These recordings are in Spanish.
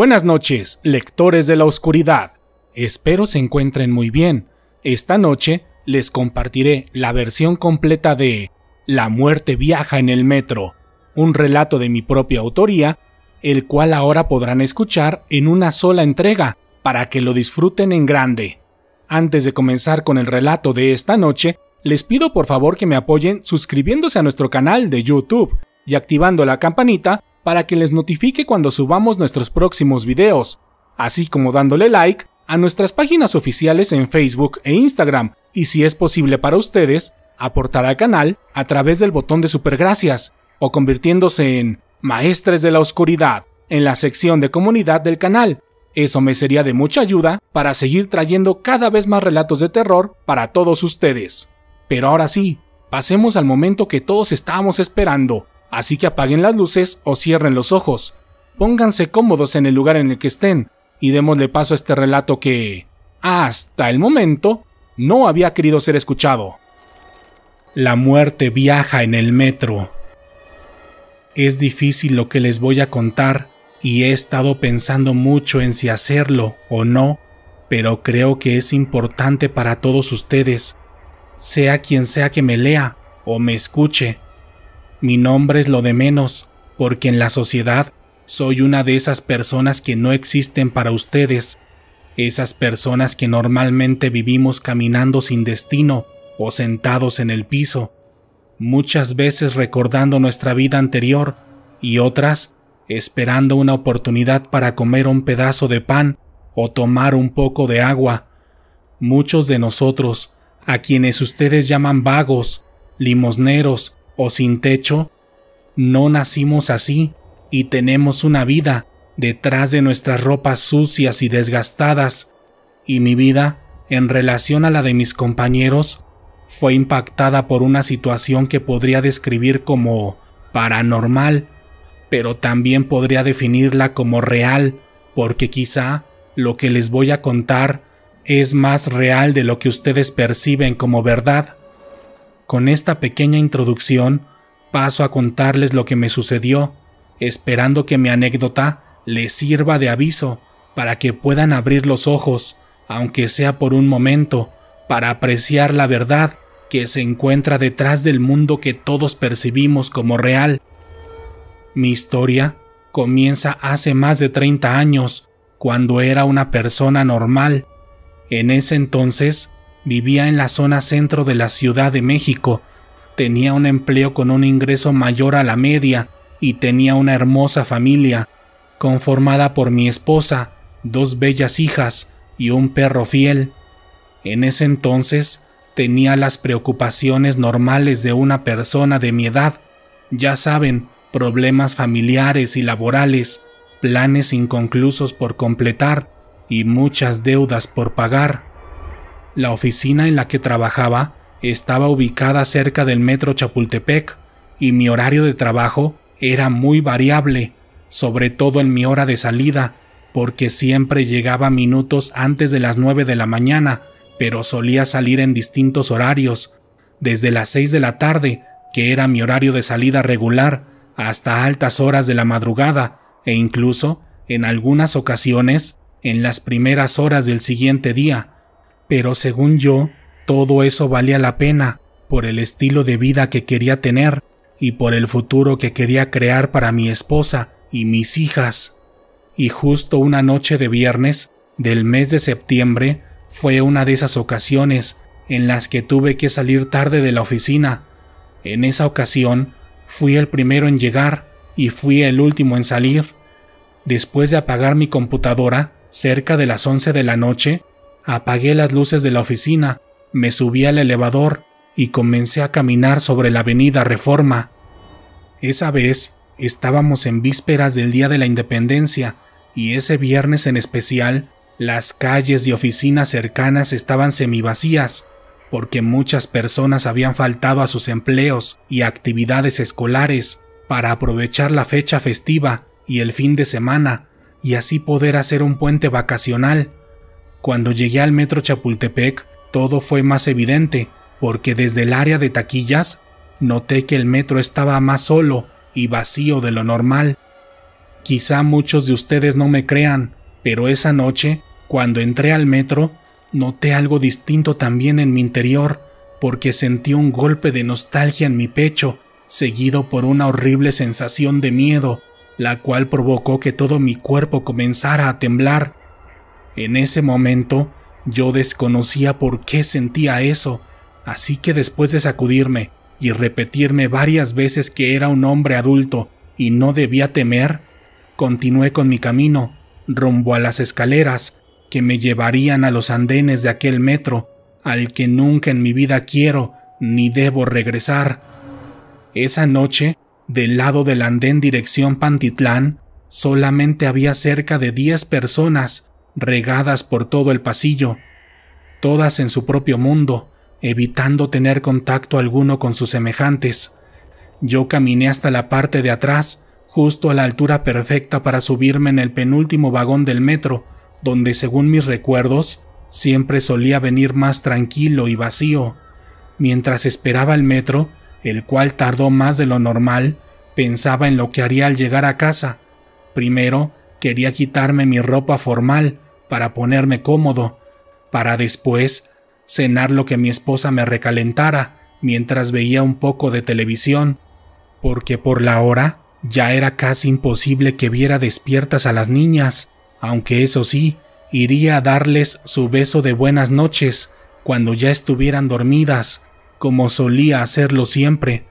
Buenas noches, lectores de la oscuridad. Espero se encuentren muy bien. Esta noche les compartiré la versión completa de La muerte viaja en el metro, un relato de mi propia autoría, el cual ahora podrán escuchar en una sola entrega, para que lo disfruten en grande. Antes de comenzar con el relato de esta noche, les pido por favor que me apoyen suscribiéndose a nuestro canal de YouTube y activando la campanita para que les notifique cuando subamos nuestros próximos videos, así como dándole like a nuestras páginas oficiales en Facebook e Instagram, y si es posible para ustedes, aportar al canal a través del botón de supergracias, o convirtiéndose en Maestres de la Oscuridad en la sección de comunidad del canal. Eso me sería de mucha ayuda para seguir trayendo cada vez más relatos de terror para todos ustedes. Pero ahora sí, pasemos al momento que todos estábamos esperando, así que apaguen las luces o cierren los ojos, pónganse cómodos en el lugar en el que estén y démosle paso a este relato que, hasta el momento, no había querido ser escuchado. La muerte viaja en el metro. Es difícil lo que les voy a contar y he estado pensando mucho en si hacerlo o no, pero creo que es importante para todos ustedes, sea quien sea que me lea o me escuche. Mi nombre es lo de menos, porque en la sociedad soy una de esas personas que no existen para ustedes, esas personas que normalmente vivimos caminando sin destino o sentados en el piso, muchas veces recordando nuestra vida anterior y otras esperando una oportunidad para comer un pedazo de pan o tomar un poco de agua. Muchos de nosotros, a quienes ustedes llaman vagos, limosneros o sin techo, no nacimos así y tenemos una vida detrás de nuestras ropas sucias y desgastadas, y mi vida, en relación a la de mis compañeros, fue impactada por una situación que podría describir como paranormal, pero también podría definirla como real, porque quizá lo que les voy a contar es más real de lo que ustedes perciben como verdad. Con esta pequeña introducción, paso a contarles lo que me sucedió, esperando que mi anécdota les sirva de aviso para que puedan abrir los ojos, aunque sea por un momento, para apreciar la verdad que se encuentra detrás del mundo que todos percibimos como real. Mi historia comienza hace más de 30 años, cuando era una persona normal. En ese entonces, vivía en la zona centro de la Ciudad de México, tenía un empleo con un ingreso mayor a la media y tenía una hermosa familia, conformada por mi esposa, 2 bellas hijas y un perro fiel. En ese entonces, tenía las preocupaciones normales de una persona de mi edad, ya saben, problemas familiares y laborales, planes inconclusos por completar y muchas deudas por pagar. La oficina en la que trabajaba estaba ubicada cerca del metro Chapultepec y mi horario de trabajo era muy variable, sobre todo en mi hora de salida, porque siempre llegaba minutos antes de las 9 de la mañana, pero solía salir en distintos horarios, desde las 6 de la tarde, que era mi horario de salida regular, hasta altas horas de la madrugada, e incluso, en algunas ocasiones, en las primeras horas del siguiente día. Pero según yo, todo eso valía la pena, por el estilo de vida que quería tener y por el futuro que quería crear para mi esposa y mis hijas. Y justo una noche de viernes del mes de septiembre fue una de esas ocasiones en las que tuve que salir tarde de la oficina. En esa ocasión, fui el primero en llegar y fui el último en salir. Después de apagar mi computadora, cerca de las 11 de la noche, apagué las luces de la oficina, me subí al elevador y comencé a caminar sobre la avenida Reforma. Esa vez estábamos en vísperas del Día de la Independencia y ese viernes en especial, las calles y oficinas cercanas estaban semivacías, porque muchas personas habían faltado a sus empleos y actividades escolares para aprovechar la fecha festiva y el fin de semana, y así poder hacer un puente vacacional. Cuando llegué al metro Chapultepec, todo fue más evidente, porque desde el área de taquillas, noté que el metro estaba más solo y vacío de lo normal. Quizá muchos de ustedes no me crean, pero esa noche, cuando entré al metro, noté algo distinto también en mi interior, porque sentí un golpe de nostalgia en mi pecho, seguido por una horrible sensación de miedo, la cual provocó que todo mi cuerpo comenzara a temblar. En ese momento, yo desconocía por qué sentía eso, así que después de sacudirme y repetirme varias veces que era un hombre adulto y no debía temer, continué con mi camino, rumbo a las escaleras que me llevarían a los andenes de aquel metro, al que nunca en mi vida quiero ni debo regresar. Esa noche, del lado del andén dirección Pantitlán, solamente había cerca de 10 personas, regadas por todo el pasillo, todas en su propio mundo, evitando tener contacto alguno con sus semejantes. Yo caminé hasta la parte de atrás, justo a la altura perfecta para subirme en el penúltimo vagón del metro, donde según mis recuerdos, siempre solía venir más tranquilo y vacío. Mientras esperaba el metro, el cual tardó más de lo normal, pensaba en lo que haría al llegar a casa. Primero, quería quitarme mi ropa formal para ponerme cómodo, para después cenar lo que mi esposa me recalentara mientras veía un poco de televisión, porque por la hora ya era casi imposible que viera despiertas a las niñas, aunque eso sí, iría a darles su beso de buenas noches cuando ya estuvieran dormidas, como solía hacerlo siempre.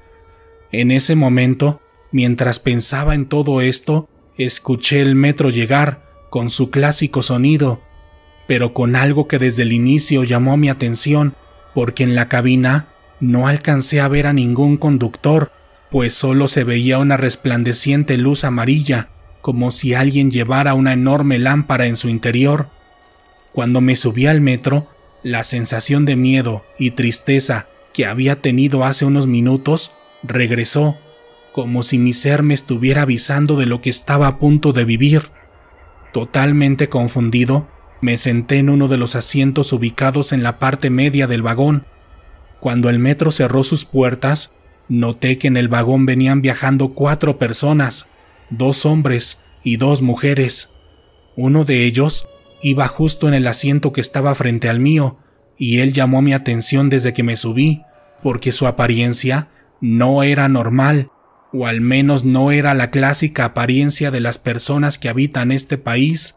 En ese momento, mientras pensaba en todo esto, escuché el metro llegar con su clásico sonido, pero con algo que desde el inicio llamó mi atención, porque en la cabina no alcancé a ver a ningún conductor, pues solo se veía una resplandeciente luz amarilla, como si alguien llevara una enorme lámpara en su interior. Cuando me subí al metro, la sensación de miedo y tristeza que había tenido hace unos minutos regresó, como si mi ser me estuviera avisando de lo que estaba a punto de vivir. Totalmente confundido, me senté en uno de los asientos ubicados en la parte media del vagón. Cuando el metro cerró sus puertas, noté que en el vagón venían viajando 4 personas, 2 hombres y 2 mujeres. Uno de ellos iba justo en el asiento que estaba frente al mío, y él llamó mi atención desde que me subí, porque su apariencia no era normal, o al menos no era la clásica apariencia de las personas que habitan este país.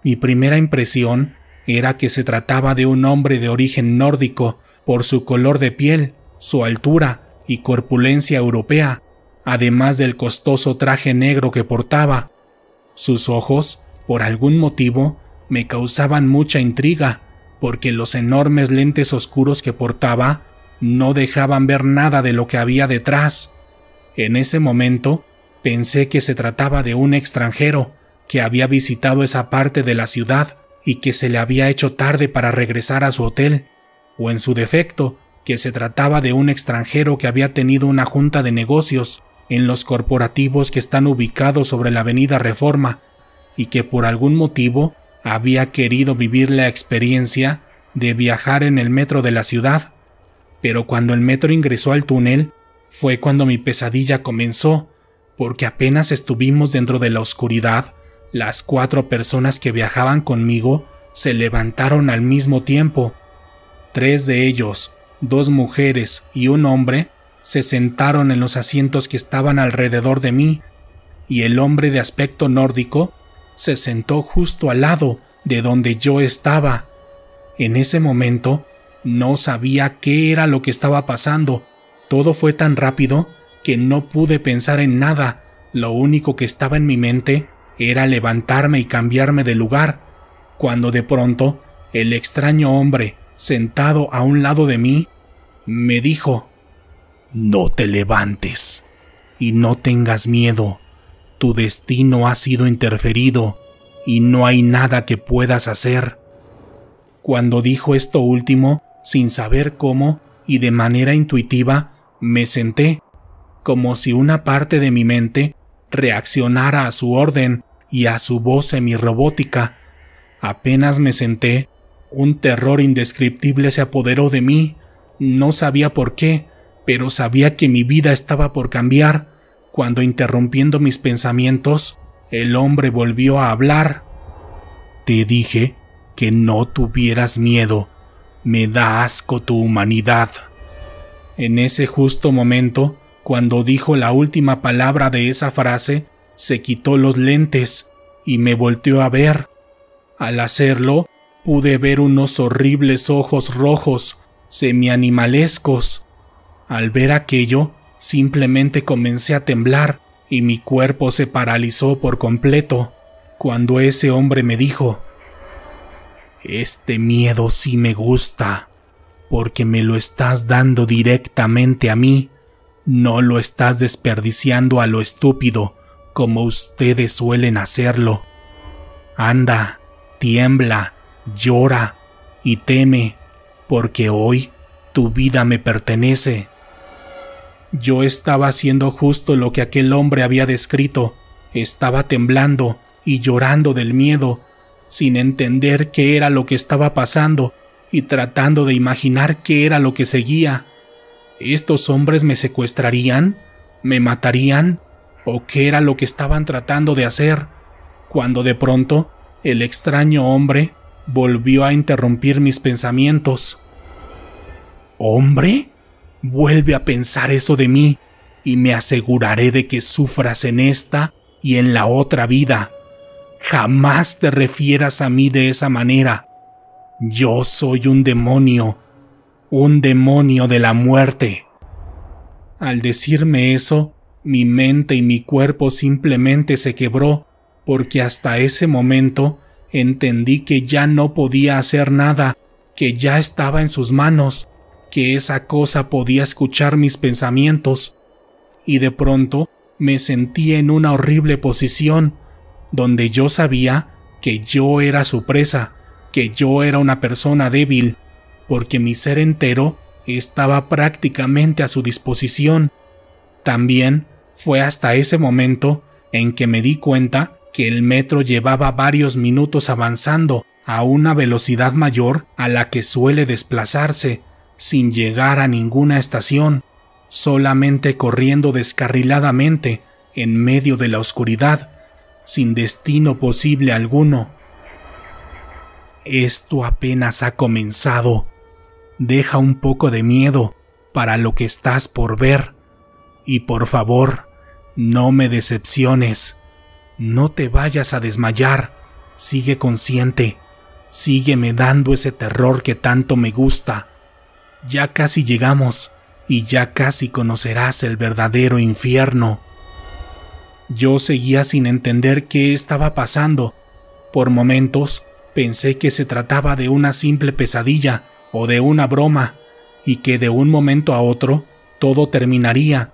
Mi primera impresión era que se trataba de un hombre de origen nórdico, por su color de piel, su altura y corpulencia europea, además del costoso traje negro que portaba. Sus ojos, por algún motivo, me causaban mucha intriga, porque los enormes lentes oscuros que portaba no dejaban ver nada de lo que había detrás. En ese momento, pensé que se trataba de un extranjero que había visitado esa parte de la ciudad y que se le había hecho tarde para regresar a su hotel, o en su defecto, que se trataba de un extranjero que había tenido una junta de negocios en los corporativos que están ubicados sobre la avenida Reforma y que por algún motivo había querido vivir la experiencia de viajar en el metro de la ciudad. Pero cuando el metro ingresó al túnel, fue cuando mi pesadilla comenzó, porque apenas estuvimos dentro de la oscuridad, las 4 personas que viajaban conmigo se levantaron al mismo tiempo. 3 de ellos, 2 mujeres y un hombre, se sentaron en los asientos que estaban alrededor de mí, y el hombre de aspecto nórdico se sentó justo al lado de donde yo estaba. En ese momento, no sabía qué era lo que estaba pasando. Todo fue tan rápido que no pude pensar en nada. Lo único que estaba en mi mente era levantarme y cambiarme de lugar, cuando de pronto el extraño hombre, sentado a un lado de mí, me dijo: «No te levantes y no tengas miedo. Tu destino ha sido interferido y no hay nada que puedas hacer». Cuando dijo esto último, sin saber cómo y de manera intuitiva, me senté, como si una parte de mi mente reaccionara a su orden y a su voz semirrobótica. Apenas me senté, un terror indescriptible se apoderó de mí. No sabía por qué, pero sabía que mi vida estaba por cambiar, cuando interrumpiendo mis pensamientos, el hombre volvió a hablar. Te dije que no tuvieras miedo. Me da asco tu humanidad. En ese justo momento, cuando dijo la última palabra de esa frase, se quitó los lentes y me volteó a ver. Al hacerlo, pude ver unos horribles ojos rojos, semianimalescos. Al ver aquello, simplemente comencé a temblar y mi cuerpo se paralizó por completo, cuando ese hombre me dijo: este miedo sí me gusta, porque me lo estás dando directamente a mí, no lo estás desperdiciando a lo estúpido, como ustedes suelen hacerlo. Anda, tiembla, llora y teme, porque hoy tu vida me pertenece. Yo estaba haciendo justo lo que aquel hombre había descrito. Estaba temblando y llorando del miedo, sin entender qué era lo que estaba pasando y tratando de imaginar qué era lo que seguía. ¿Estos hombres me secuestrarían? ¿Me matarían? ¿O qué era lo que estaban tratando de hacer? Cuando de pronto el extraño hombre volvió a interrumpir mis pensamientos. ¿Hombre? Vuelve a pensar eso de mí y me aseguraré de que sufras en esta y en la otra vida. Jamás te refieras a mí de esa manera. Yo soy un demonio de la muerte. Al decirme eso, mi mente y mi cuerpo simplemente se quebró, porque hasta ese momento entendí que ya no podía hacer nada, que ya estaba en sus manos, que esa cosa podía escuchar mis pensamientos, y de pronto me sentí en una horrible posición, donde yo sabía que yo era su presa, que yo era una persona débil, porque mi ser entero estaba prácticamente a su disposición. También fue hasta ese momento en que me di cuenta que el metro llevaba varios minutos avanzando a una velocidad mayor a la que suele desplazarse, sin llegar a ninguna estación, solamente corriendo descarriladamente en medio de la oscuridad, sin destino posible alguno. Esto apenas ha comenzado. Deja un poco de miedo para lo que estás por ver. Y por favor, no me decepciones. No te vayas a desmayar. Sigue consciente. Sígueme dando ese terror que tanto me gusta. Ya casi llegamos y ya casi conocerás el verdadero infierno. Yo seguía sin entender qué estaba pasando. Por momentos pensé que se trataba de una simple pesadilla o de una broma, y que de un momento a otro todo terminaría,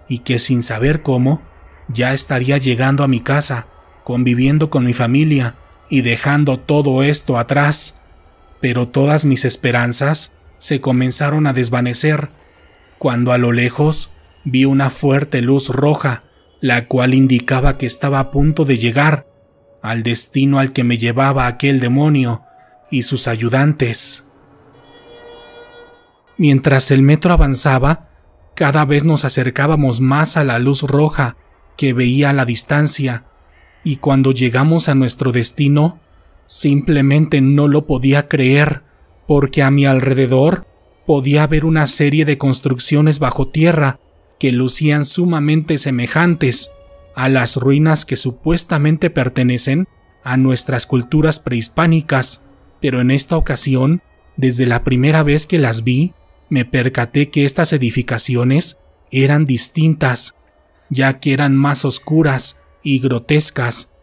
y que sin saber cómo ya estaría llegando a mi casa, conviviendo con mi familia y dejando todo esto atrás. Pero todas mis esperanzas se comenzaron a desvanecer, cuando a lo lejos vi una fuerte luz roja, la cual indicaba que estaba a punto de llegar al destino al que me llevaba aquel demonio y sus ayudantes. Mientras el metro avanzaba, cada vez nos acercábamos más a la luz roja que veía a la distancia, y cuando llegamos a nuestro destino, simplemente no lo podía creer, porque a mi alrededor podía ver una serie de construcciones bajo tierra que lucían sumamente semejantes a las ruinas que supuestamente pertenecen a nuestras culturas prehispánicas, pero en esta ocasión, desde la primera vez que las vi, me percaté que estas edificaciones eran distintas, ya que eran más oscuras y grotescas.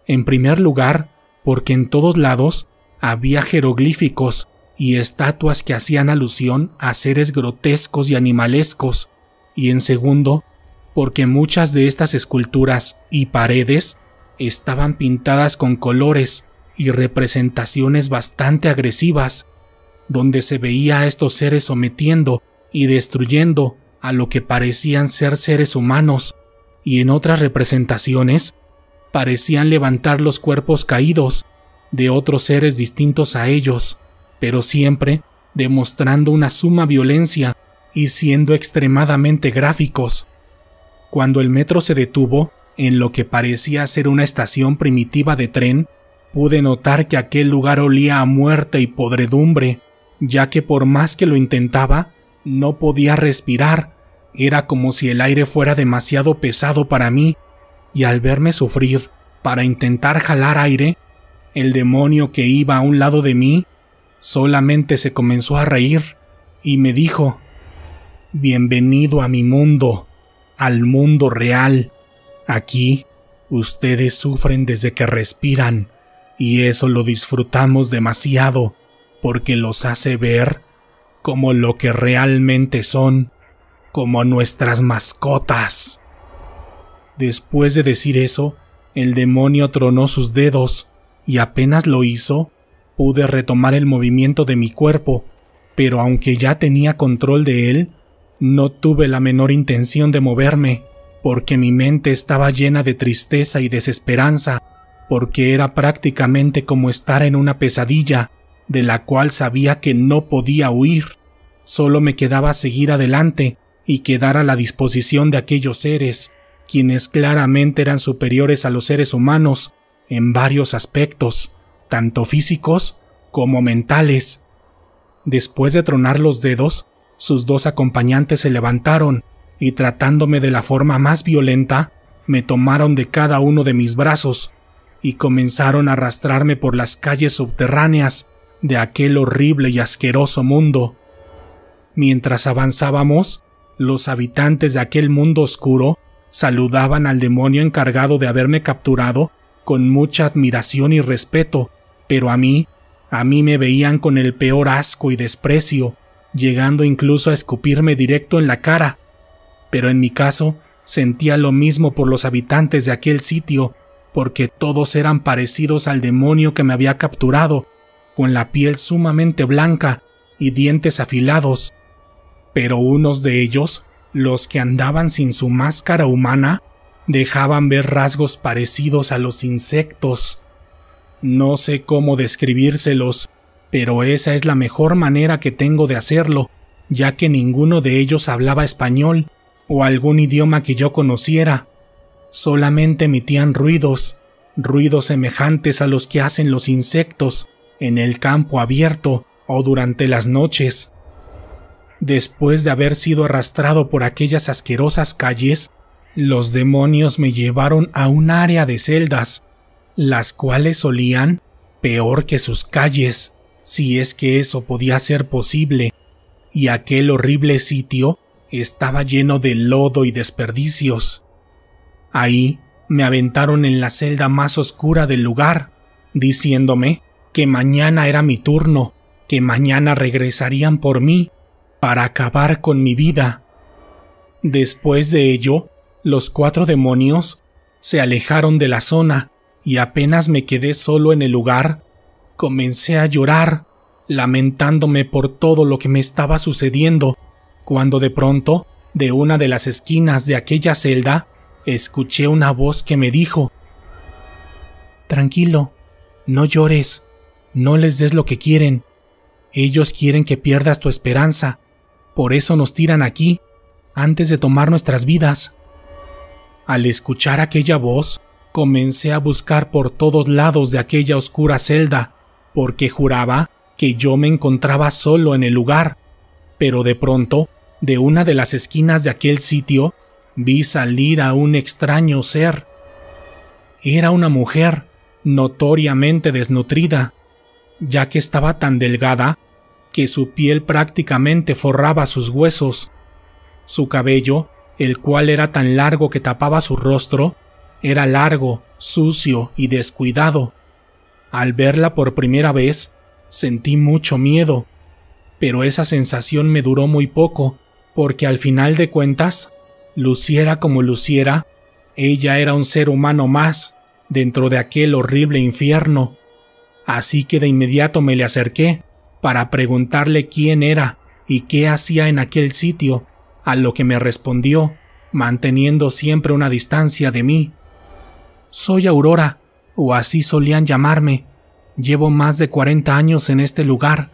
En primer lugar, porque en todos lados había jeroglíficos y estatuas que hacían alusión a seres grotescos y animalescos, y en segundo, porque muchas de estas esculturas y paredes estaban pintadas con colores y representaciones bastante agresivas, donde se veía a estos seres sometiendo y destruyendo a lo que parecían ser seres humanos, y en otras representaciones parecían levantar los cuerpos caídos de otros seres distintos a ellos, pero siempre demostrando una suma violencia y siendo extremadamente gráficos. Cuando el metro se detuvo, en lo que parecía ser una estación primitiva de tren, pude notar que aquel lugar olía a muerte y podredumbre, ya que por más que lo intentaba, no podía respirar. Era como si el aire fuera demasiado pesado para mí, y al verme sufrir para intentar jalar aire, el demonio que iba a un lado de mí solamente se comenzó a reír y me dijo: «Bienvenido a mi mundo, al mundo real. Aquí, ustedes sufren desde que respiran, y eso lo disfrutamos demasiado, porque los hace ver como lo que realmente son, como nuestras mascotas». Después de decir eso, el demonio tronó sus dedos, y apenas lo hizo, pude retomar el movimiento de mi cuerpo, pero aunque ya tenía control de él, no tuve la menor intención de moverme, porque mi mente estaba llena de tristeza y desesperanza, porque era prácticamente como estar en una pesadilla, de la cual sabía que no podía huir. Solo me quedaba seguir adelante y quedar a la disposición de aquellos seres, quienes claramente eran superiores a los seres humanos en varios aspectos, tanto físicos como mentales. Después de tronar los dedos, sus dos acompañantes se levantaron y, tratándome de la forma más violenta, me tomaron de cada uno de mis brazos y comenzaron a arrastrarme por las calles subterráneas de aquel horrible y asqueroso mundo. Mientras avanzábamos, los habitantes de aquel mundo oscuro saludaban al demonio encargado de haberme capturado con mucha admiración y respeto, pero a mí me veían con el peor asco y desprecio, llegando incluso a escupirme directo en la cara. Pero en mi caso, sentía lo mismo por los habitantes de aquel sitio, porque todos eran parecidos al demonio que me había capturado, con la piel sumamente blanca y dientes afilados. Pero unos de ellos, los que andaban sin su máscara humana, dejaban ver rasgos parecidos a los insectos. No sé cómo describírselos, pero esa es la mejor manera que tengo de hacerlo, ya que ninguno de ellos hablaba español o algún idioma que yo conociera. Solamente emitían ruidos semejantes a los que hacen los insectos en el campo abierto o durante las noches. Después de haber sido arrastrado por aquellas asquerosas calles, los demonios me llevaron a un área de celdas, las cuales olían peor que sus calles, si es que eso podía ser posible, y aquel horrible sitio estaba lleno de lodo y desperdicios. Ahí me aventaron en la celda más oscura del lugar, diciéndome que mañana era mi turno, que mañana regresarían por mí para acabar con mi vida. Después de ello, los 4 demonios se alejaron de la zona y apenas me quedé solo en el lugar, comencé a llorar, lamentándome por todo lo que me estaba sucediendo, cuando de pronto, de una de las esquinas de aquella celda, escuché una voz que me dijo: «Tranquilo, no llores, no les des lo que quieren. Ellos quieren que pierdas tu esperanza, por eso nos tiran aquí, antes de tomar nuestras vidas». Al escuchar aquella voz, comencé a buscar por todos lados de aquella oscura celda, porque juraba que yo me encontraba solo en el lugar, pero de pronto, de una de las esquinas de aquel sitio, vi salir a un extraño ser. Era una mujer, notoriamente desnutrida, ya que estaba tan delgada que su piel prácticamente forraba sus huesos. Su cabello, el cual era tan largo que tapaba su rostro, era largo, sucio y descuidado. Al verla por primera vez, sentí mucho miedo, pero esa sensación me duró muy poco, porque al final de cuentas, luciera como luciera, ella era un ser humano más dentro de aquel horrible infierno. Así que de inmediato me le acerqué para preguntarle quién era y qué hacía en aquel sitio, a lo que me respondió, manteniendo siempre una distancia de mí: «Soy Aurora, o así solían llamarme. Llevo más de 40 años en este lugar,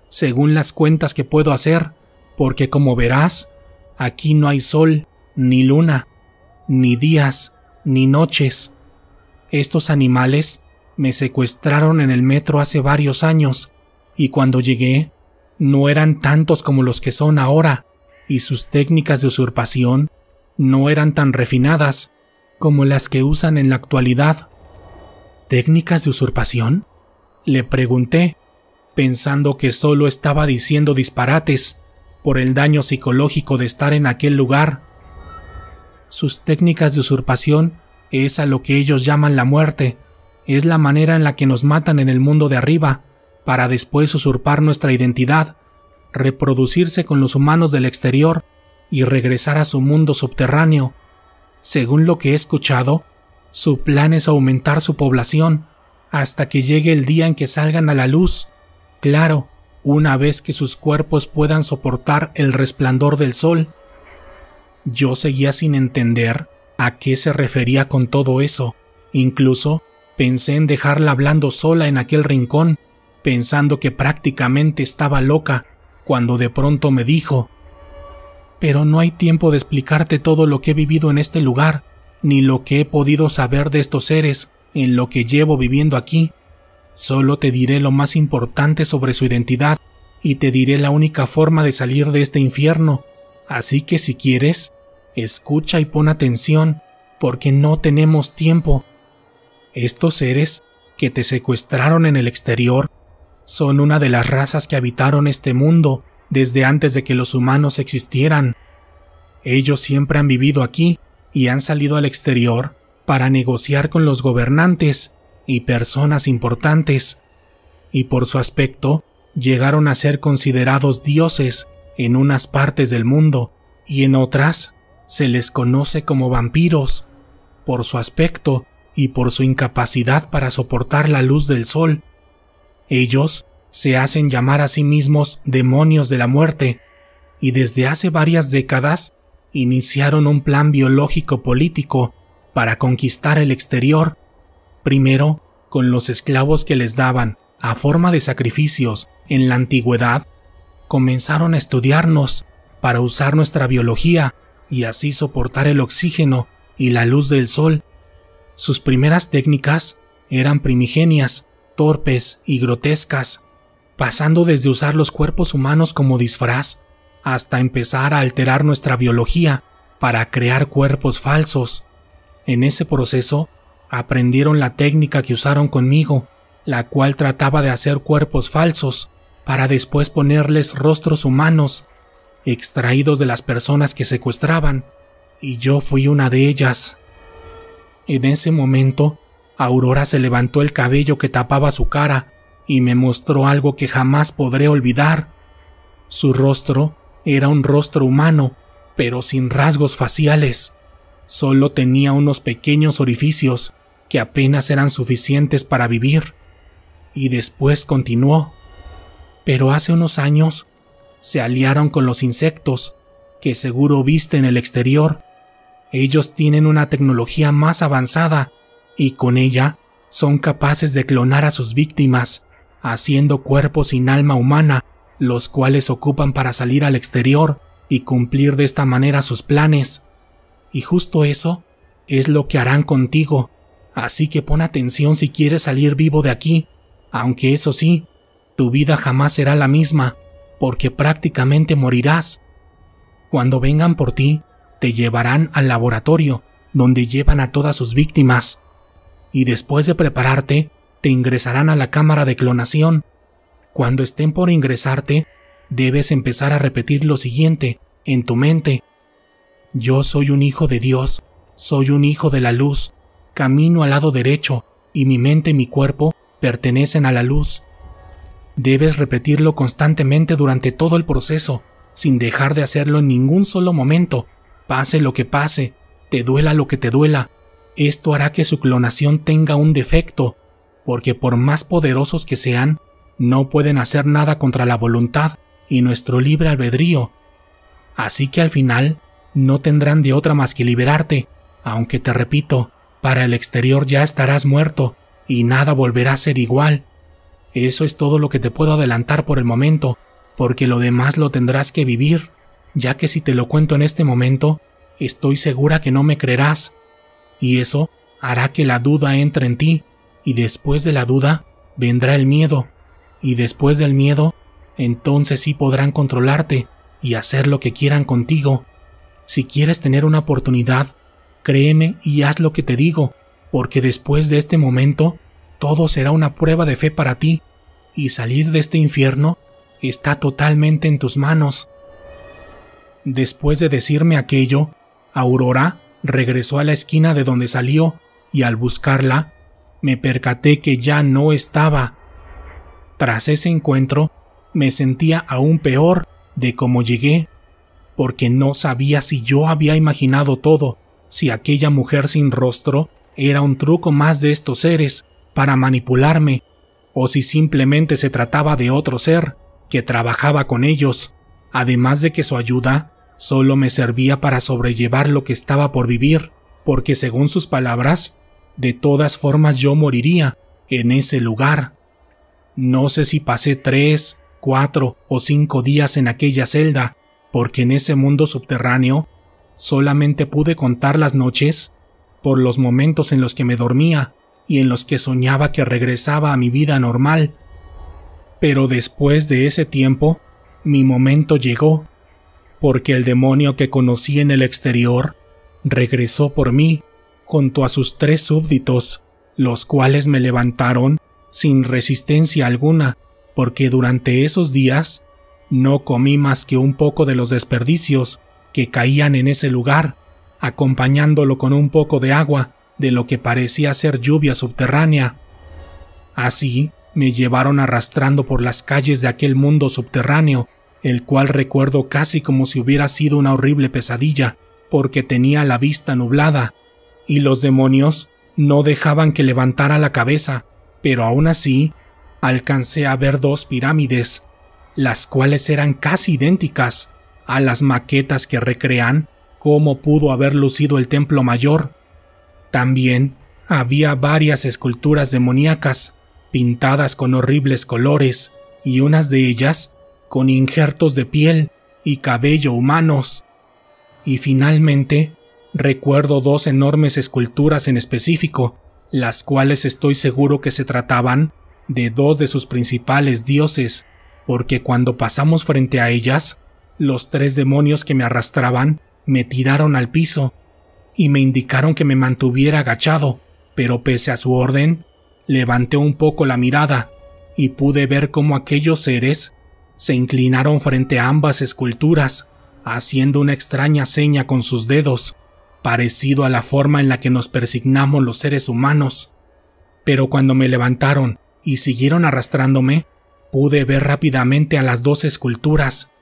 según las cuentas que puedo hacer, porque como verás, aquí no hay sol, ni luna, ni días, ni noches. Estos animales me secuestraron en el metro hace varios años, y cuando llegué, no eran tantos como los que son ahora, y sus técnicas de usurpación no eran tan refinadas como las que usan en la actualidad. ¿Técnicas de usurpación?, le pregunté, pensando que solo estaba diciendo disparates por el daño psicológico de estar en aquel lugar. Sus técnicas de usurpación es a lo que ellos llaman la muerte. Es la manera en la que nos matan en el mundo de arriba, para después usurpar nuestra identidad, reproducirse con los humanos del exterior y regresar a su mundo subterráneo. Según lo que he escuchado, su plan es aumentar su población hasta que llegue el día en que salgan a la luz. Claro, una vez que sus cuerpos puedan soportar el resplandor del sol. Yo seguía sin entender a qué se refería con todo eso. Incluso pensé en dejarla hablando sola en aquel rincón, pensando que prácticamente estaba loca, cuando de pronto me dijo: «Pero no hay tiempo de explicarte todo lo que he vivido en este lugar, ni lo que he podido saber de estos seres en lo que llevo viviendo aquí. Solo te diré lo más importante sobre su identidad y te diré la única forma de salir de este infierno. Así que si quieres, escucha y pon atención, porque no tenemos tiempo. Estos seres que te secuestraron en el exterior son una de las razas que habitaron este mundo desde antes de que los humanos existieran. Ellos siempre han vivido aquí y han salido al exterior para negociar con los gobernantes y personas importantes, y por su aspecto llegaron a ser considerados dioses en unas partes del mundo, y en otras se les conoce como vampiros, por su aspecto y por su incapacidad para soportar la luz del sol. Ellos se hacen llamar a sí mismos demonios de la muerte, y desde hace varias décadas iniciaron un plan biológico político para conquistar el exterior, primero con los esclavos que les daban a forma de sacrificios en la antigüedad. Comenzaron a estudiarnos para usar nuestra biología y así soportar el oxígeno y la luz del sol. Sus primeras técnicas eran primigenias, torpes y grotescas, pasando desde usar los cuerpos humanos como disfraz hasta empezar a alterar nuestra biología para crear cuerpos falsos. En ese proceso, aprendieron la técnica que usaron conmigo, la cual trataba de hacer cuerpos falsos para después ponerles rostros humanos, extraídos de las personas que secuestraban, y yo fui una de ellas. En ese momento, Aurora se levantó el cabello que tapaba su cara y me mostró algo que jamás podré olvidar. Su rostro era un rostro humano, pero sin rasgos faciales. Solo tenía unos pequeños orificios que apenas eran suficientes para vivir. Y después continuó: «Pero hace unos años se aliaron con los insectos, que seguro viste en el exterior. Ellos tienen una tecnología más avanzada y con ella son capaces de clonar a sus víctimas, haciendo cuerpos sin alma humana, los cuales ocupan para salir al exterior y cumplir de esta manera sus planes. Y justo eso es lo que harán contigo, así que pon atención si quieres salir vivo de aquí, aunque eso sí, tu vida jamás será la misma, porque prácticamente morirás. Cuando vengan por ti, te llevarán al laboratorio, donde llevan a todas sus víctimas, y después de prepararte, te ingresarán a la cámara de clonación. Cuando estén por ingresarte, debes empezar a repetir lo siguiente en tu mente: yo soy un hijo de Dios, soy un hijo de la luz, camino al lado derecho, y mi mente y mi cuerpo pertenecen a la luz. Debes repetirlo constantemente durante todo el proceso, sin dejar de hacerlo en ningún solo momento, pase lo que pase, te duela lo que te duela. Esto hará que su clonación tenga un defecto, porque por más poderosos que sean, no pueden hacer nada contra la voluntad y nuestro libre albedrío. Así que al final, no tendrán de otra más que liberarte, aunque te repito, para el exterior ya estarás muerto y nada volverá a ser igual. Eso es todo lo que te puedo adelantar por el momento, porque lo demás lo tendrás que vivir, ya que si te lo cuento en este momento, estoy segura que no me creerás. y eso hará que la duda entre en ti, y después de la duda vendrá el miedo, y después del miedo, entonces sí podrán controlarte y hacer lo que quieran contigo. Si quieres tener una oportunidad, créeme y haz lo que te digo, porque después de este momento, todo será una prueba de fe para ti, y salir de este infierno está totalmente en tus manos. Después de decirme aquello, Aurora regresó a la esquina de donde salió, y al buscarla, me percaté que ya no estaba. Tras ese encuentro, me sentía aún peor de cómo llegué, porque no sabía si yo había imaginado todo, si aquella mujer sin rostro era un truco más de estos seres para manipularme, o si simplemente se trataba de otro ser que trabajaba con ellos, además de que su ayuda solo me servía para sobrellevar lo que estaba por vivir, porque según sus palabras, de todas formas yo moriría en ese lugar. No sé si pasé 3, 4 o 5 días en aquella celda, porque en ese mundo subterráneo solamente pude contar las noches por los momentos en los que me dormía y en los que soñaba que regresaba a mi vida normal. Pero después de ese tiempo, mi momento llegó, porque el demonio que conocí en el exterior regresó por mí junto a sus 3 súbditos, los cuales me levantaron sin resistencia alguna, porque durante esos días no comí más que un poco de los desperdicios que caían en ese lugar, acompañándolo con un poco de agua de lo que parecía ser lluvia subterránea. Así me llevaron arrastrando por las calles de aquel mundo subterráneo, el cual recuerdo casi como si hubiera sido una horrible pesadilla, porque tenía la vista nublada, y los demonios no dejaban que levantara la cabeza, pero aún así alcancé a ver 2 pirámides, las cuales eran casi idénticas a las maquetas que recrean cómo pudo haber lucido el templo mayor. También había varias esculturas demoníacas, pintadas con horribles colores, y unas de ellas con injertos de piel y cabello humanos. Y finalmente, recuerdo 2 enormes esculturas en específico, las cuales estoy seguro que se trataban de 2 de sus principales dioses, porque cuando pasamos frente a ellas, los 3 demonios que me arrastraban me tiraron al piso y me indicaron que me mantuviera agachado, pero pese a su orden, levanté un poco la mirada y pude ver cómo aquellos seres se inclinaron frente a ambas esculturas, haciendo una extraña seña con sus dedos, parecido a la forma en la que nos persignamos los seres humanos. Pero cuando me levantaron y siguieron arrastrándome, pude ver rápidamente a las 2 esculturas.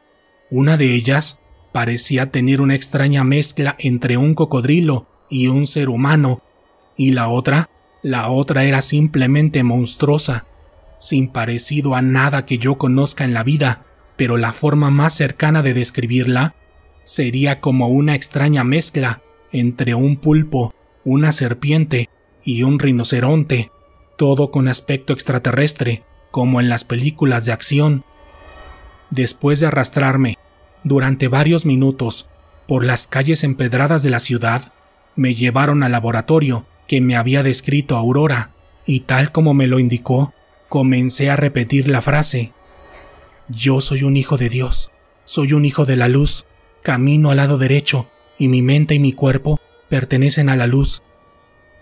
Una de ellas parecía tener una extraña mezcla entre un cocodrilo y un ser humano, y la otra era simplemente monstruosa, sin parecido a nada que yo conozca en la vida, pero la forma más cercana de describirla sería como una extraña mezcla entre un pulpo, una serpiente y un rinoceronte, todo con aspecto extraterrestre, como en las películas de acción. Después de arrastrarme durante varios minutos por las calles empedradas de la ciudad, me llevaron al laboratorio que me había descrito Aurora, y tal como me lo indicó, comencé a repetir la frase: yo soy un hijo de Dios, soy un hijo de la luz, camino al lado derecho, y mi mente y mi cuerpo pertenecen a la luz.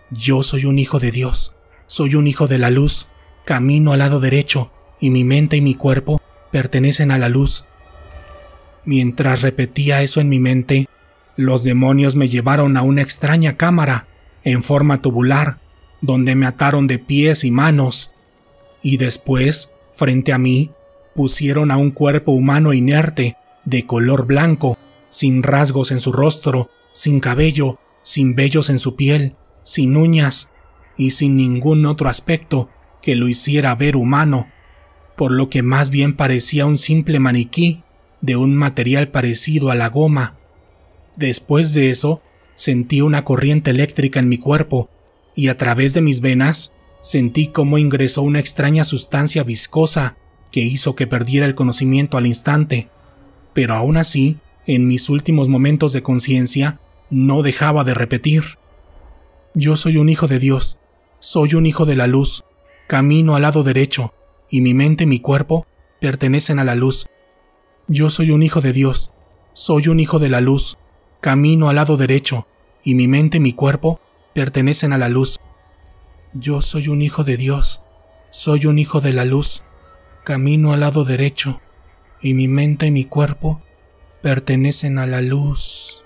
Yo soy un hijo de Dios, soy un hijo de la luz, camino al lado derecho, y mi mente y mi cuerpo pertenecen a la luz. Mientras repetía eso en mi mente, los demonios me llevaron a una extraña cámara en forma tubular, donde me ataron de pies y manos, y después, frente a mí, pusieron a un cuerpo humano inerte, de color blanco, sin rasgos en su rostro, sin cabello, sin vellos en su piel, sin uñas, y sin ningún otro aspecto que lo hiciera ver humano, por lo que más bien parecía un simple maniquí de un material parecido a la goma. Después de eso, sentí una corriente eléctrica en mi cuerpo, y a través de mis venas sentí cómo ingresó una extraña sustancia viscosa que hizo que perdiera el conocimiento al instante, pero aún así, en mis últimos momentos de conciencia, no dejaba de repetir: Yo soy un hijo de Dios, soy un hijo de la luz, camino al lado derecho, y mi mente y mi cuerpo pertenecen a la luz. Yo soy un hijo de Dios, soy un hijo de la luz, camino al lado derecho, y mi mente y mi cuerpo pertenecen a la luz. Yo soy un hijo de Dios, soy un hijo de la luz, camino al lado derecho, y mi mente y mi cuerpo pertenecen a la luz.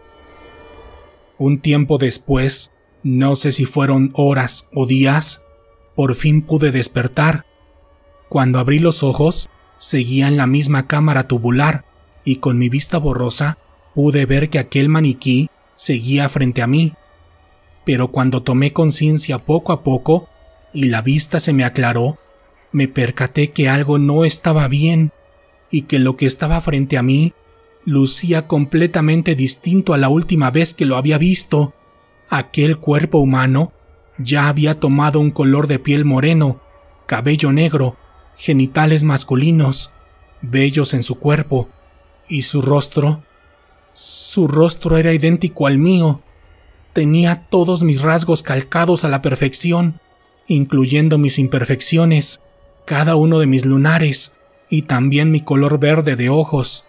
Un tiempo después, no sé si fueron horas o días, por fin pude despertar. Cuando abrí los ojos, seguía en la misma cámara tubular, y con mi vista borrosa pude ver que aquel maniquí seguía frente a mí. Pero cuando tomé conciencia poco a poco, y la vista se me aclaró, me percaté que algo no estaba bien, y que lo que estaba frente a mí lucía completamente distinto a la última vez que lo había visto. Aquel cuerpo humano ya había tomado un color de piel moreno, cabello negro, genitales masculinos, vellos en su cuerpo, y su rostro era idéntico al mío. Tenía todos mis rasgos calcados a la perfección, incluyendo mis imperfecciones, cada uno de mis lunares, y también mi color verde de ojos.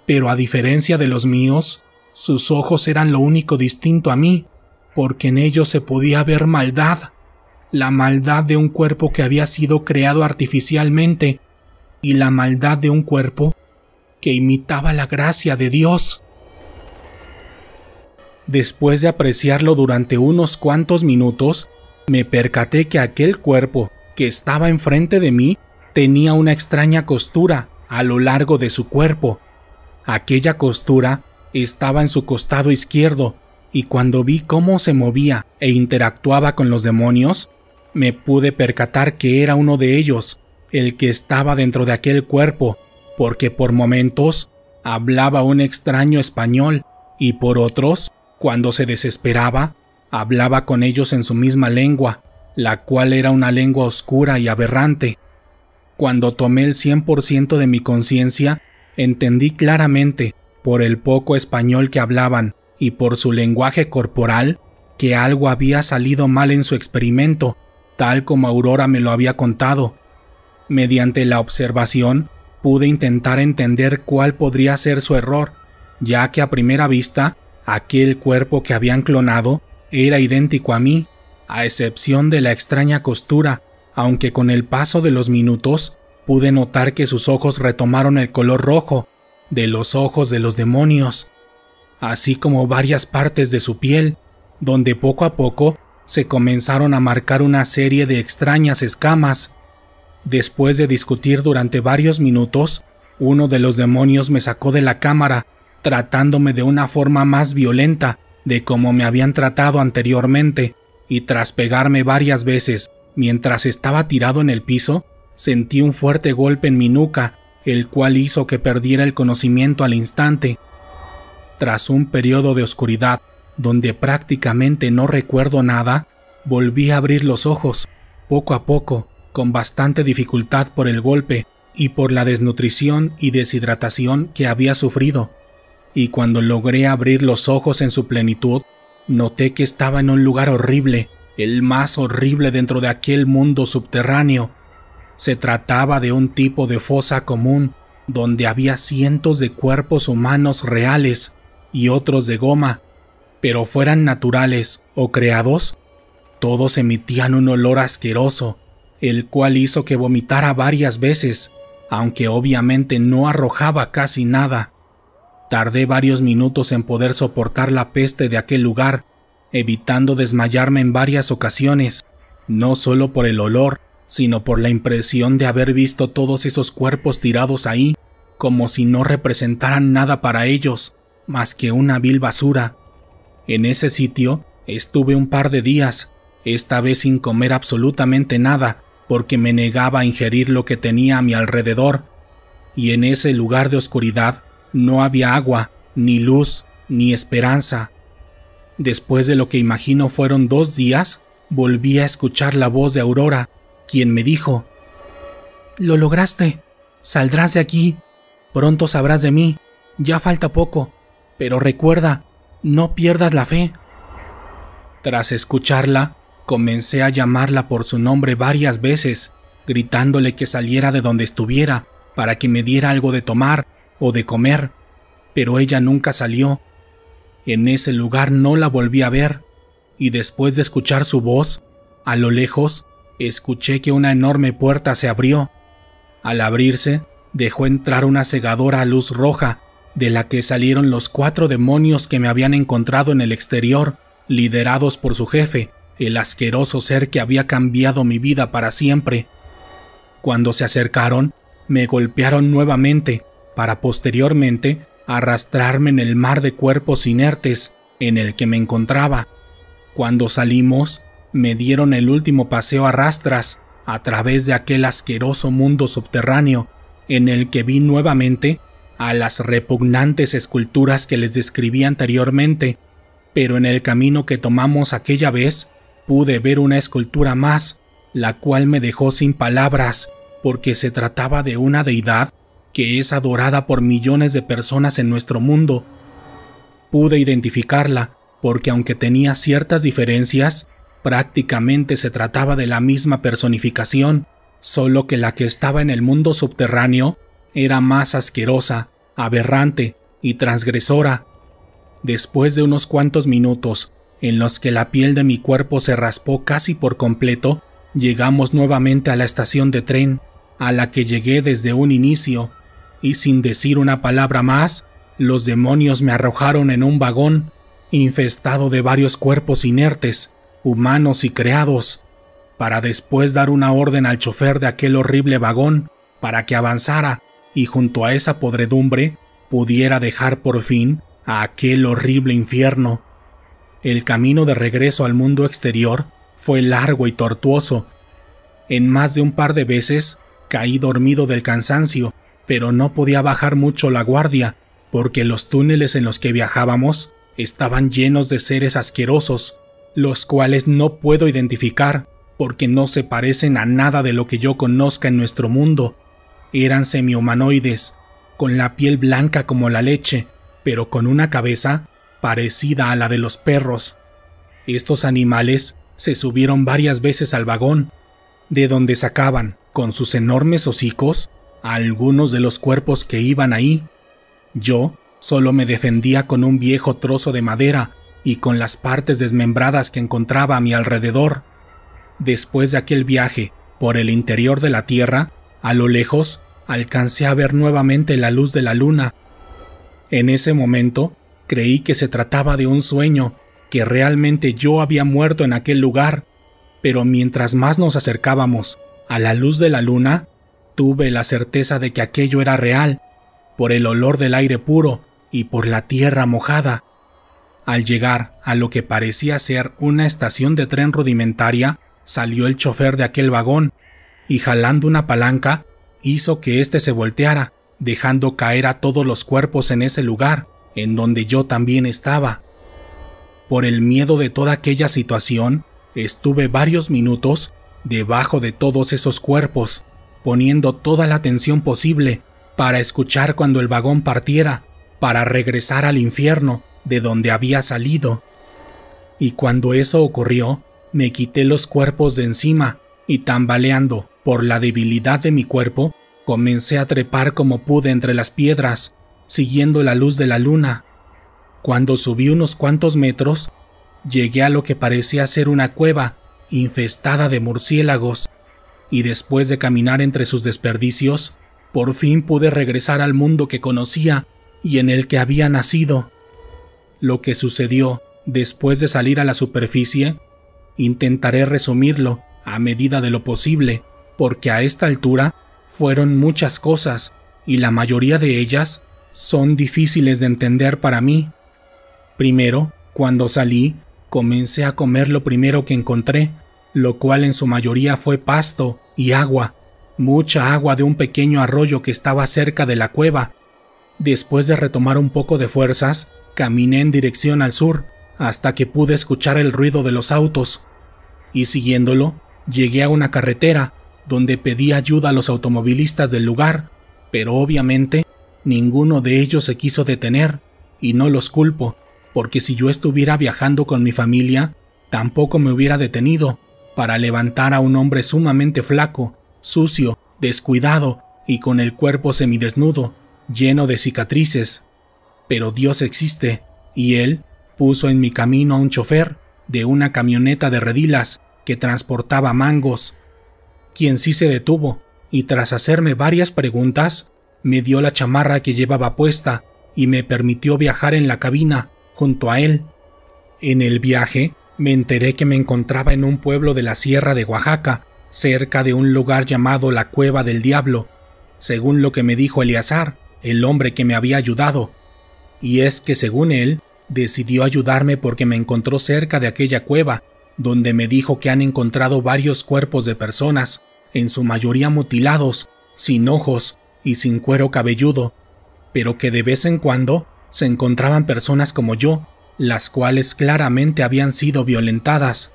Pero a diferencia de los míos, sus ojos eran lo único distinto a mí, porque en ellos se podía ver maldad, la maldad de un cuerpo que había sido creado artificialmente, y la maldad de un cuerpo que imitaba la gracia de Dios. Después de apreciarlo durante unos cuantos minutos, me percaté que aquel cuerpo que estaba enfrente de mí tenía una extraña costura a lo largo de su cuerpo. Aquella costura estaba en su costado izquierdo, y cuando vi cómo se movía e interactuaba con los demonios, me pude percatar que era uno de ellos, el que estaba dentro de aquel cuerpo, porque por momentos hablaba un extraño español, y por otros, cuando se desesperaba, hablaba con ellos en su misma lengua, la cual era una lengua oscura y aberrante. Cuando tomé el 100% de mi conciencia, entendí claramente, por el poco español que hablaban y por su lenguaje corporal, que algo había salido mal en su experimento, tal como Aurora me lo había contado. Mediante la observación, pude intentar entender cuál podría ser su error, ya que a primera vista, aquel cuerpo que habían clonado era idéntico a mí, a excepción de la extraña costura, aunque con el paso de los minutos pude notar que sus ojos retomaron el color rojo de los ojos de los demonios, así como varias partes de su piel, donde poco a poco se comenzaron a marcar una serie de extrañas escamas. Después de discutir durante varios minutos, uno de los demonios me sacó de la cámara, tratándome de una forma más violenta de como me habían tratado anteriormente, y tras pegarme varias veces mientras estaba tirado en el piso, sentí un fuerte golpe en mi nuca, el cual hizo que perdiera el conocimiento al instante. Tras un periodo de oscuridad, donde prácticamente no recuerdo nada, volví a abrir los ojos, poco a poco, con bastante dificultad por el golpe y por la desnutrición y deshidratación que había sufrido. Y cuando logré abrir los ojos en su plenitud, noté que estaba en un lugar horrible, el más horrible dentro de aquel mundo subterráneo. Se trataba de un tipo de fosa común, donde había cientos de cuerpos humanos reales y otros de goma, pero fueran naturales o creados, todos emitían un olor asqueroso, el cual hizo que vomitara varias veces, aunque obviamente no arrojaba casi nada. Tardé varios minutos en poder soportar la peste de aquel lugar, evitando desmayarme en varias ocasiones, no solo por el olor, sino por la impresión de haber visto todos esos cuerpos tirados ahí, como si no representaran nada para ellos, más que una vil basura. En ese sitio estuve un par de días, esta vez sin comer absolutamente nada, porque me negaba a ingerir lo que tenía a mi alrededor, y en ese lugar de oscuridad no había agua, ni luz, ni esperanza. Después de lo que imagino fueron 2 días, volví a escuchar la voz de Aurora, quien me dijo: «Lo lograste, saldrás de aquí, pronto sabrás de mí, ya falta poco, pero recuerda, no pierdas la fe». Tras escucharla, comencé a llamarla por su nombre varias veces, gritándole que saliera de donde estuviera para que me diera algo de tomar o de comer, pero ella nunca salió. En ese lugar no la volví a ver, y después de escuchar su voz, a lo lejos, escuché que una enorme puerta se abrió. Al abrirse, dejó entrar una cegadora luz roja, de la que salieron los 4 demonios que me habían encontrado en el exterior, liderados por su jefe, el asqueroso ser que había cambiado mi vida para siempre. Cuando se acercaron, me golpearon nuevamente, para posteriormente arrastrarme en el mar de cuerpos inertes en el que me encontraba. Cuando salimos, me dieron el último paseo a rastras a través de aquel asqueroso mundo subterráneo, en el que vi nuevamente a las repugnantes esculturas que les describí anteriormente, pero en el camino que tomamos aquella vez, pude ver una escultura más, la cual me dejó sin palabras, porque se trataba de una deidad que es adorada por millones de personas en nuestro mundo. Pude identificarla, porque aunque tenía ciertas diferencias, prácticamente se trataba de la misma personificación, solo que la que estaba en el mundo subterráneo era más asquerosa, aberrante y transgresora. Después de unos cuantos minutos, en los que la piel de mi cuerpo se raspó casi por completo, llegamos nuevamente a la estación de tren, a la que llegué desde un inicio, y sin decir una palabra más, los demonios me arrojaron en un vagón, infestado de varios cuerpos inertes, humanos y creados, para después dar una orden al chofer de aquel horrible vagón para que avanzara y junto a esa podredumbre pudiera dejar por fin a aquel horrible infierno. El camino de regreso al mundo exterior fue largo y tortuoso. En más de un par de veces caí dormido del cansancio, pero no podía bajar mucho la guardia, porque los túneles en los que viajábamos estaban llenos de seres asquerosos, los cuales no puedo identificar porque no se parecen a nada de lo que yo conozca en nuestro mundo. Eran semihumanoides, con la piel blanca como la leche, pero con una cabeza parecida a la de los perros. Estos animales se subieron varias veces al vagón, de donde sacaban, con sus enormes hocicos, a algunos de los cuerpos que iban ahí. Yo solo me defendía con un viejo trozo de madera y con las partes desmembradas que encontraba a mi alrededor. Después de aquel viaje por el interior de la Tierra, a lo lejos alcancé a ver nuevamente la luz de la luna. En ese momento creí que se trataba de un sueño, que realmente yo había muerto en aquel lugar, pero mientras más nos acercábamos a la luz de la luna, tuve la certeza de que aquello era real, por el olor del aire puro y por la tierra mojada. Al llegar a lo que parecía ser una estación de tren rudimentaria, salió el chofer de aquel vagón y jalando una palanca hizo que éste se volteara, dejando caer a todos los cuerpos en ese lugar, en donde yo también estaba. Por el miedo de toda aquella situación, estuve varios minutos debajo de todos esos cuerpos, poniendo toda la atención posible para escuchar cuando el vagón partiera, para regresar al infierno de donde había salido. Y cuando eso ocurrió, me quité los cuerpos de encima y tambaleando por la debilidad de mi cuerpo, comencé a trepar como pude entre las piedras, siguiendo la luz de la luna. Cuando subí unos cuantos metros, llegué a lo que parecía ser una cueva infestada de murciélagos, y después de caminar entre sus desperdicios, por fin pude regresar al mundo que conocía y en el que había nacido. Lo que sucedió después de salir a la superficie, intentaré resumirlo a medida de lo posible, porque a esta altura fueron muchas cosas y la mayoría de ellas son difíciles de entender para mí. Primero, cuando salí, comencé a comer lo primero que encontré, lo cual en su mayoría fue pasto y agua, mucha agua de un pequeño arroyo que estaba cerca de la cueva. Después de retomar un poco de fuerzas, caminé en dirección al sur, hasta que pude escuchar el ruido de los autos, y siguiéndolo, llegué a una carretera, donde pedí ayuda a los automovilistas del lugar, pero obviamente ninguno de ellos se quiso detener, y no los culpo, porque si yo estuviera viajando con mi familia, tampoco me hubiera detenido para levantar a un hombre sumamente flaco, sucio, descuidado y con el cuerpo semidesnudo, lleno de cicatrices. Pero Dios existe, y Él puso en mi camino a un chofer de una camioneta de redilas que transportaba mangos, quien sí se detuvo y tras hacerme varias preguntas, me dio la chamarra que llevaba puesta y me permitió viajar en la cabina junto a él. En el viaje me enteré que me encontraba en un pueblo de la Sierra de Oaxaca, cerca de un lugar llamado la Cueva del Diablo, según lo que me dijo Eleazar, el hombre que me había ayudado. Y es que según él, decidió ayudarme porque me encontró cerca de aquella cueva, donde me dijo que han encontrado varios cuerpos de personas, en su mayoría mutilados, sin ojos y sin cuero cabelludo, pero que de vez en cuando se encontraban personas como yo, las cuales claramente habían sido violentadas.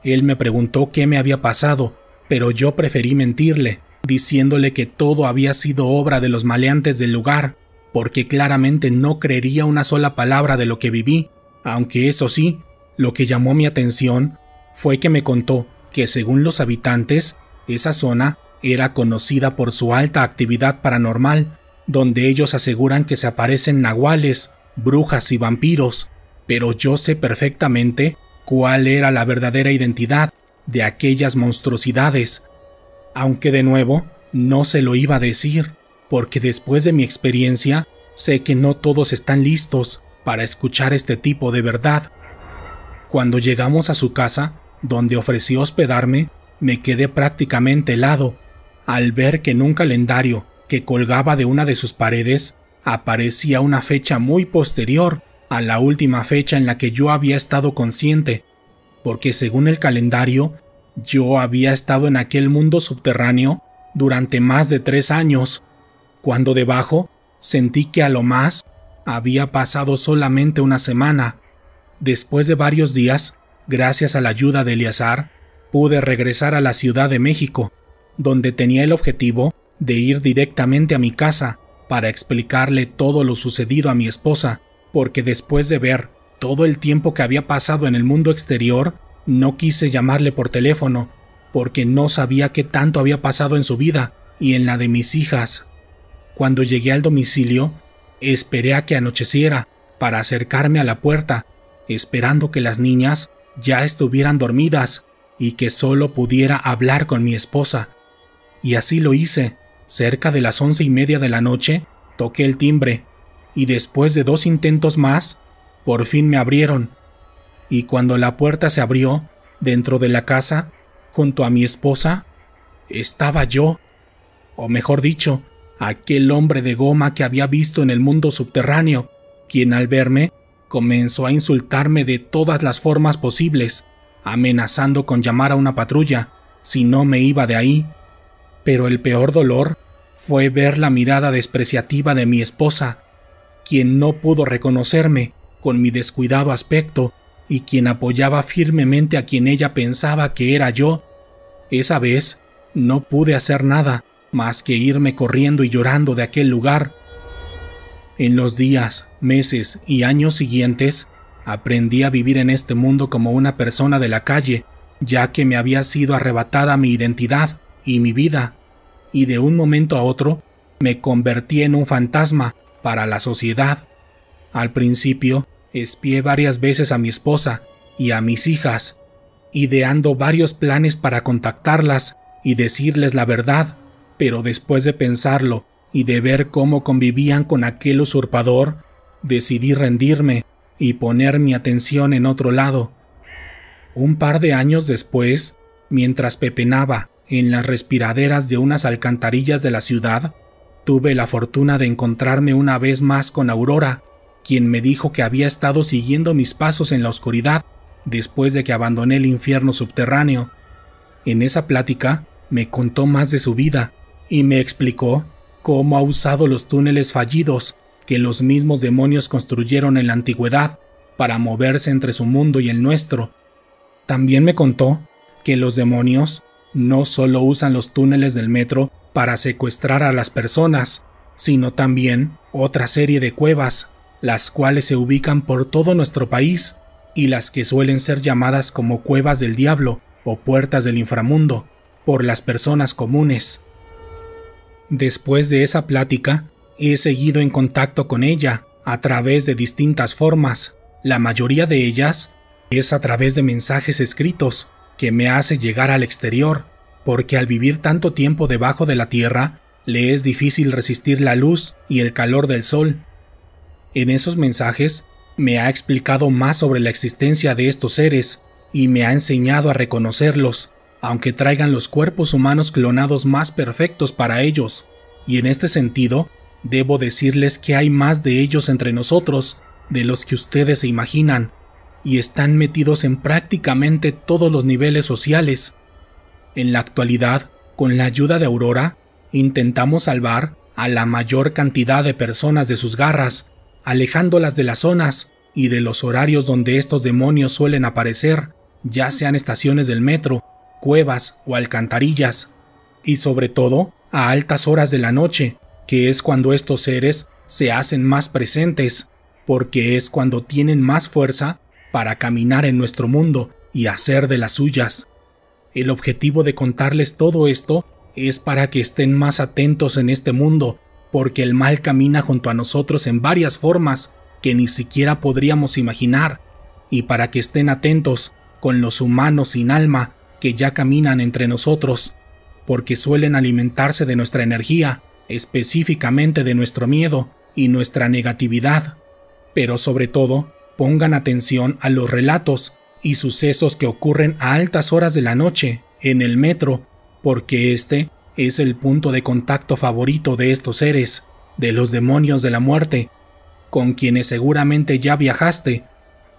Él me preguntó qué me había pasado, pero yo preferí mentirle, diciéndole que todo había sido obra de los maleantes del lugar, porque claramente no creería una sola palabra de lo que viví, aunque eso sí, lo que llamó mi atención fue que me contó que según los habitantes, esa zona era conocida por su alta actividad paranormal, donde ellos aseguran que se aparecen nahuales, brujas y vampiros, pero yo sé perfectamente cuál era la verdadera identidad de aquellas monstruosidades, aunque de nuevo no se lo iba a decir, porque después de mi experiencia sé que no todos están listos para escuchar este tipo de verdad. Cuando llegamos a su casa, donde ofreció hospedarme, me quedé prácticamente helado al ver que en un calendario que colgaba de una de sus paredes aparecía una fecha muy posterior a la última fecha en la que yo había estado consciente, porque según el calendario, yo había estado en aquel mundo subterráneo durante más de 3 años, cuando debajo sentí que a lo más había pasado solamente una semana. Después de varios días, gracias a la ayuda de Eleazar, pude regresar a la Ciudad de México, donde tenía el objetivo de ir directamente a mi casa para explicarle todo lo sucedido a mi esposa, porque después de ver todo el tiempo que había pasado en el mundo exterior, no quise llamarle por teléfono, porque no sabía qué tanto había pasado en su vida y en la de mis hijas. Cuando llegué al domicilio, esperé a que anocheciera para acercarme a la puerta, esperando que las niñas ya estuvieran dormidas y que solo pudiera hablar con mi esposa. Y así lo hice. Cerca de las 11:30 de la noche, toqué el timbre, y después de 2 intentos más, por fin me abrieron. Y cuando la puerta se abrió, dentro de la casa, junto a mi esposa, estaba yo, o mejor dicho, aquel hombre de goma que había visto en el mundo subterráneo, quien al verme comenzó a insultarme de todas las formas posibles, amenazando con llamar a una patrulla si no me iba de ahí. Pero el peor dolor fue ver la mirada despreciativa de mi esposa, quien no pudo reconocerme con mi descuidado aspecto y quien apoyaba firmemente a quien ella pensaba que era yo. Esa vez no pude hacer nada más que irme corriendo y llorando de aquel lugar. En los días, meses y años siguientes, aprendí a vivir en este mundo como una persona de la calle, ya que me había sido arrebatada mi identidad y mi vida, y de un momento a otro me convertí en un fantasma para la sociedad. Al principio, espié varias veces a mi esposa y a mis hijas, ideando varios planes para contactarlas y decirles la verdad, pero después de pensarlo y de ver cómo convivían con aquel usurpador, decidí rendirme y poner mi atención en otro lado. Un par de años después, mientras pepenaba en las respiraderas de unas alcantarillas de la ciudad, tuve la fortuna de encontrarme una vez más con Aurora, quien me dijo que había estado siguiendo mis pasos en la oscuridad después de que abandoné el infierno subterráneo. En esa plática me contó más de su vida y me explicó cómo ha usado los túneles fallidos que los mismos demonios construyeron en la antigüedad para moverse entre su mundo y el nuestro. También me contó que los demonios no solo usan los túneles del metro para secuestrar a las personas, sino también otra serie de cuevas, las cuales se ubican por todo nuestro país y las que suelen ser llamadas como cuevas del diablo o puertas del inframundo por las personas comunes. Después de esa plática, he seguido en contacto con ella a través de distintas formas. La mayoría de ellas es a través de mensajes escritos que me hace llegar al exterior, porque al vivir tanto tiempo debajo de la tierra, le es difícil resistir la luz y el calor del sol. En esos mensajes me ha explicado más sobre la existencia de estos seres y me ha enseñado a reconocerlos, aunque traigan los cuerpos humanos clonados más perfectos para ellos. Y en este sentido, debo decirles que hay más de ellos entre nosotros de los que ustedes se imaginan, y están metidos en prácticamente todos los niveles sociales. En la actualidad, con la ayuda de Aurora, intentamos salvar a la mayor cantidad de personas de sus garras, alejándolas de las zonas y de los horarios donde estos demonios suelen aparecer, ya sean estaciones del metro, cuevas o alcantarillas, y sobre todo a altas horas de la noche, que es cuando estos seres se hacen más presentes, porque es cuando tienen más fuerza para caminar en nuestro mundo y hacer de las suyas. El objetivo de contarles todo esto es para que estén más atentos en este mundo, porque el mal camina junto a nosotros en varias formas que ni siquiera podríamos imaginar, y para que estén atentos con los humanos sin alma que ya caminan entre nosotros, porque suelen alimentarse de nuestra energía, específicamente de nuestro miedo y nuestra negatividad. Pero sobre todo, pongan atención a los relatos y sucesos que ocurren a altas horas de la noche en el metro, porque este es el punto de contacto favorito de estos seres, de los demonios de la muerte, con quienes seguramente ya viajaste,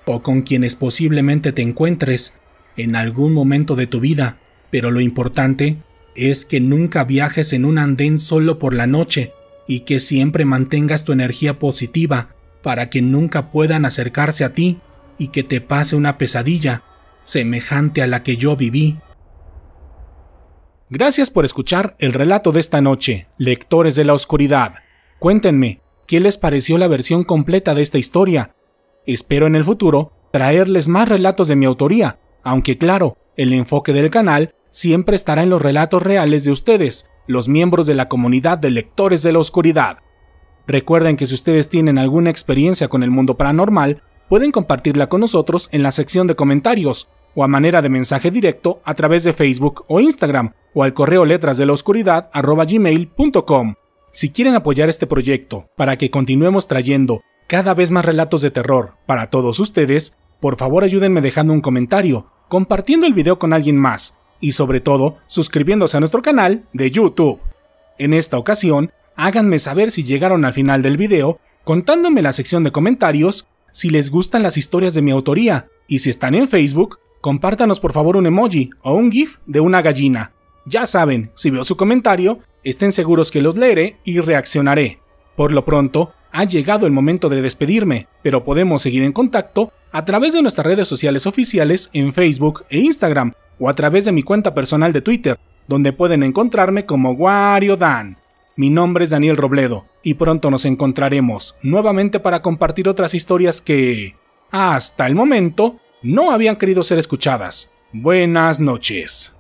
o con quienes posiblemente te encuentres en algún momento de tu vida, pero lo importante es que nunca viajes en un andén solo por la noche y que siempre mantengas tu energía positiva para que nunca puedan acercarse a ti y que te pase una pesadilla semejante a la que yo viví. Gracias por escuchar el relato de esta noche, lectores de la oscuridad. Cuéntenme, ¿qué les pareció la versión completa de esta historia? Espero en el futuro traerles más relatos de mi autoría, aunque claro, el enfoque del canal siempre estará en los relatos reales de ustedes, los miembros de la comunidad de lectores de la oscuridad. Recuerden que si ustedes tienen alguna experiencia con el mundo paranormal, pueden compartirla con nosotros en la sección de comentarios, o a manera de mensaje directo a través de Facebook o Instagram, o al correo letrasdelaoscuridad@gmail.com. Si quieren apoyar este proyecto para que continuemos trayendo cada vez más relatos de terror para todos ustedes, por favor ayúdenme dejando un comentario, compartiendo el video con alguien más, y sobre todo, suscribiéndose a nuestro canal de YouTube. En esta ocasión, háganme saber si llegaron al final del video, contándome en la sección de comentarios si les gustan las historias de mi autoría, y si están en Facebook, compártanos por favor un emoji o un GIF de una gallina. Ya saben, si veo su comentario, estén seguros que los leeré y reaccionaré. Por lo pronto, ha llegado el momento de despedirme, pero podemos seguir en contacto a través de nuestras redes sociales oficiales en Facebook e Instagram, o a través de mi cuenta personal de Twitter, donde pueden encontrarme como WarioDan. Mi nombre es Daniel Robledo, y pronto nos encontraremos nuevamente para compartir otras historias que, hasta el momento, no habían querido ser escuchadas. Buenas noches.